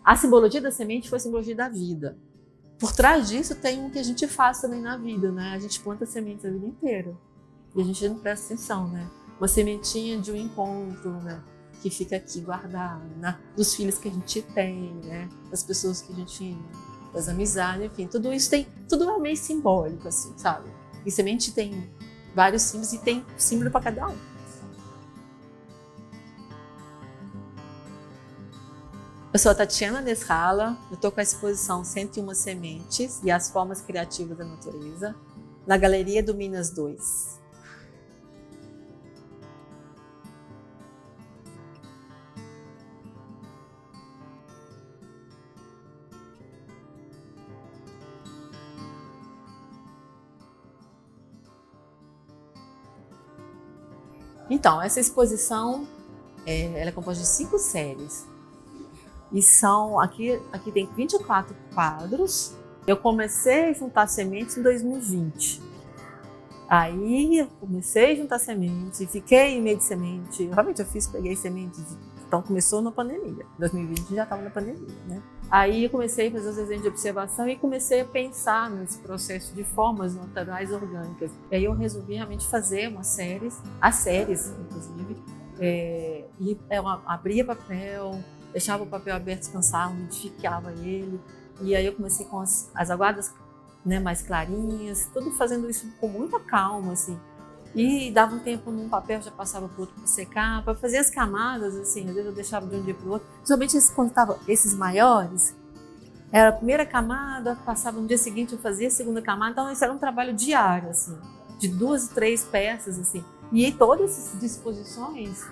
A simbologia da semente foi a simbologia da vida. Por trás disso tem o que a gente faz também na vida, né? A gente planta sementes a vida inteira. E a gente não presta atenção, né? Uma sementinha de um encontro, né? Que fica aqui guardada, né? Dos filhos que a gente tem, né? Das pessoas que a gente... das amizades, enfim. Tudo isso tem... tudo é meio simbólico, assim, sabe? E semente tem vários símbolos e tem símbolo para cada um. Eu sou a Tatiana Nesralla, eu estou com a exposição 101 Sementes e as Formas Criativas da Natureza, na Galeria do Minas 2. Então, essa exposição ela é composta de 5 séries. E são, aqui tem 24 quadros. Eu comecei a juntar sementes em 2020. Aí eu comecei a juntar sementes e fiquei em meio de semente. Realmente peguei sementes. Então começou na pandemia. 2020 já estava na pandemia, né? Aí eu comecei a fazer os desenhos de observação e comecei a pensar nesse processo de formas naturais orgânicas. E aí eu resolvi realmente fazer as séries, inclusive. E eu abria papel, deixava o papel aberto descansar, umidificava ele. E aí eu comecei com as aguadas, né, mais clarinhas, tudo fazendo isso com muita calma, assim. E dava um tempo num papel, já passava para o outro para secar, para fazer as camadas, assim. Às vezes eu deixava de um dia para o outro. Principalmente quando estavam esses maiores, era a primeira camada, passava no dia seguinte, eu fazia a segunda camada. Então isso era um trabalho diário, assim, de 2, 3 peças, assim. E todas essas disposições,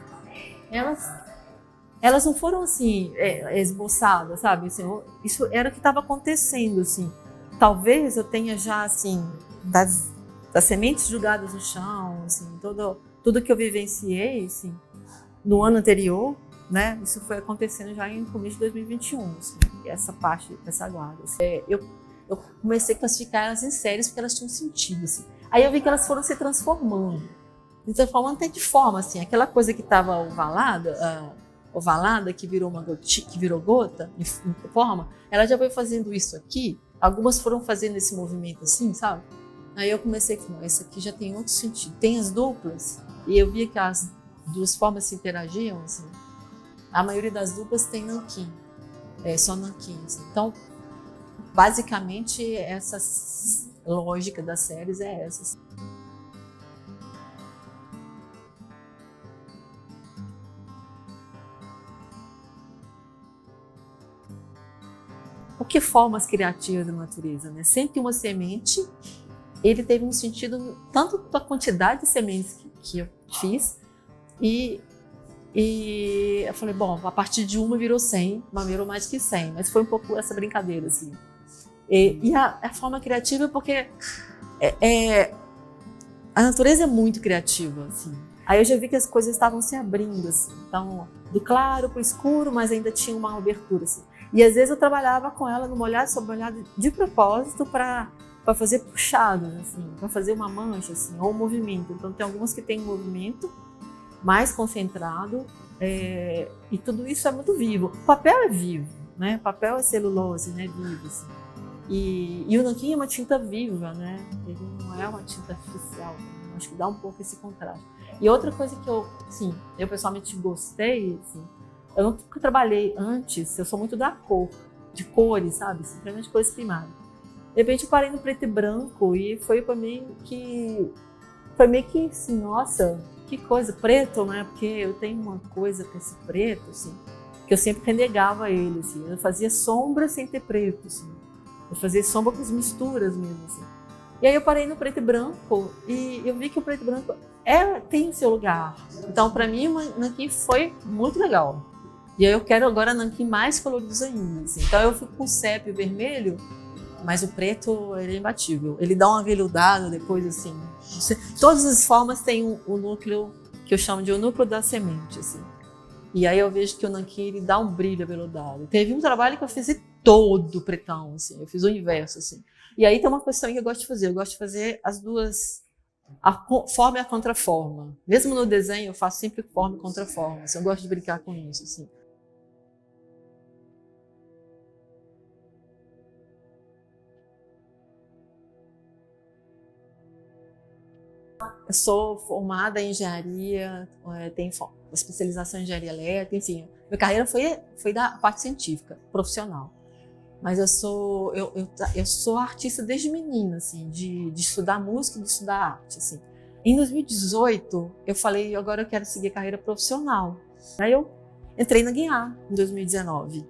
elas não foram assim esboçadas, sabe? Assim, isso era o que estava acontecendo, assim. Talvez eu tenha já, assim, das sementes jogadas no chão, assim, tudo que eu vivenciei, assim, no ano anterior, né? Isso foi acontecendo já em começo de 2021, assim, essa parte, essa guarda. Assim. Eu comecei a classificar elas em séries porque elas tinham sentido, assim. Aí eu vi que elas foram se transformando até de forma, assim, aquela coisa que estava ovalada, que virou gota, em forma, ela já foi fazendo isso aqui. Algumas foram fazendo esse movimento assim, sabe? Aí eu comecei a falar, essa aqui já tem outro sentido. Tem as duplas, e eu via que as duas formas se interagiam, assim. A maioria das duplas tem nanquim, só nanquim, assim. Então, basicamente, essa lógica das séries é essa. O que formas criativas da natureza, né? 101 semente, ele teve um sentido tanto da quantidade de sementes que eu fiz e eu falei, bom, a partir de uma virou 100, mas virou mais que 100, mas foi um pouco essa brincadeira, assim. E a forma criativa porque a natureza é muito criativa, assim. Aí eu já vi que as coisas estavam se abrindo, assim. Então, do claro para o escuro, mas ainda tinha uma abertura, assim. E às vezes eu trabalhava com ela numa olhada sobre olhada de propósito para fazer puxados, assim, para fazer uma mancha, assim, ou um movimento. Então tem algumas que tem um movimento mais concentrado e tudo isso é muito vivo. O papel é vivo, né? O papel é celulose, né? Vivo, assim. E o nanquim é uma tinta viva, né? Ele não é uma tinta artificial. Acho que dá um pouco esse contraste. E outra coisa que eu pessoalmente gostei, assim, eu nunca trabalhei antes, eu sou muito da cor, de cores, sabe? Simplesmente cores primárias. De repente eu parei no preto e branco e foi para mim que... Foi meio que assim, nossa, que coisa, preto, né? Porque eu tenho uma coisa com esse preto, assim, que eu sempre renegava ele, assim. Eu fazia sombra sem ter preto, assim. Eu fazia sombra com as misturas mesmo, assim. E aí eu parei no preto e branco e eu vi que o preto e branco tem o seu lugar. Então, para mim, o nanquim foi muito legal. E aí eu quero agora nanquim mais coloridos ainda. Assim. Então eu fico com o sépio vermelho, mas o preto ele é imbatível. Ele dá um aveludado depois, assim. Todas as formas têm o núcleo que eu chamo de o núcleo da semente, assim. E aí eu vejo que o nanquim ele dá um brilho aveludado. Teve um trabalho que eu fiz todo pretão, assim. Eu fiz o inverso, assim. E aí tem uma questão que eu gosto de fazer. Eu gosto de fazer as duas, a forma e a contraforma. Mesmo no desenho eu faço sempre forma e contraforma. Assim. Eu gosto de brincar com isso, assim. Eu sou formada em engenharia, tenho especialização em engenharia elétrica, enfim. Minha carreira foi da parte científica, profissional. Mas eu sou artista desde menina, assim, de estudar música e de estudar arte, assim. Em 2018, eu falei, agora eu quero seguir carreira profissional. Aí eu entrei na Guiar, em 2019.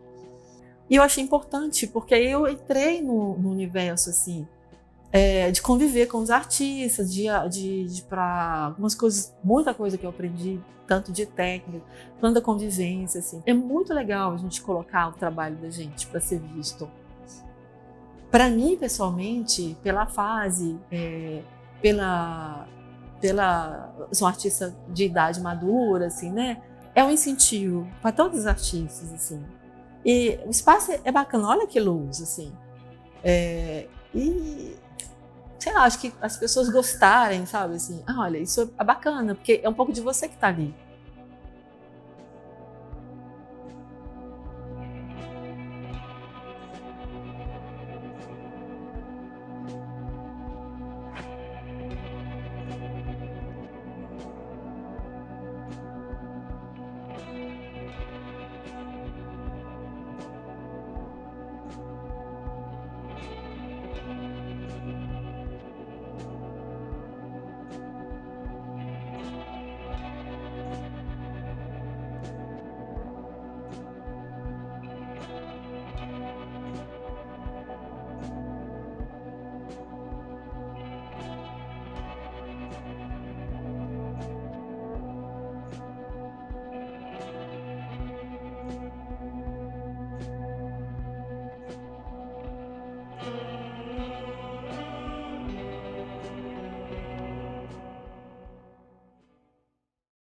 E eu achei importante, porque aí eu entrei no universo, assim, de conviver com os artistas, para algumas coisas, muita coisa que eu aprendi, tanto de técnica, quanto da convivência, assim. É muito legal a gente colocar o trabalho da gente para ser visto. Para mim, pessoalmente, pela fase, sou artista de idade madura, assim, né? É um incentivo para todos os artistas, assim. E o espaço é bacana, olha que luz, assim. E sei lá, acho que as pessoas gostarem, sabe, assim, olha, isso é bacana, porque é um pouco de você que está ali.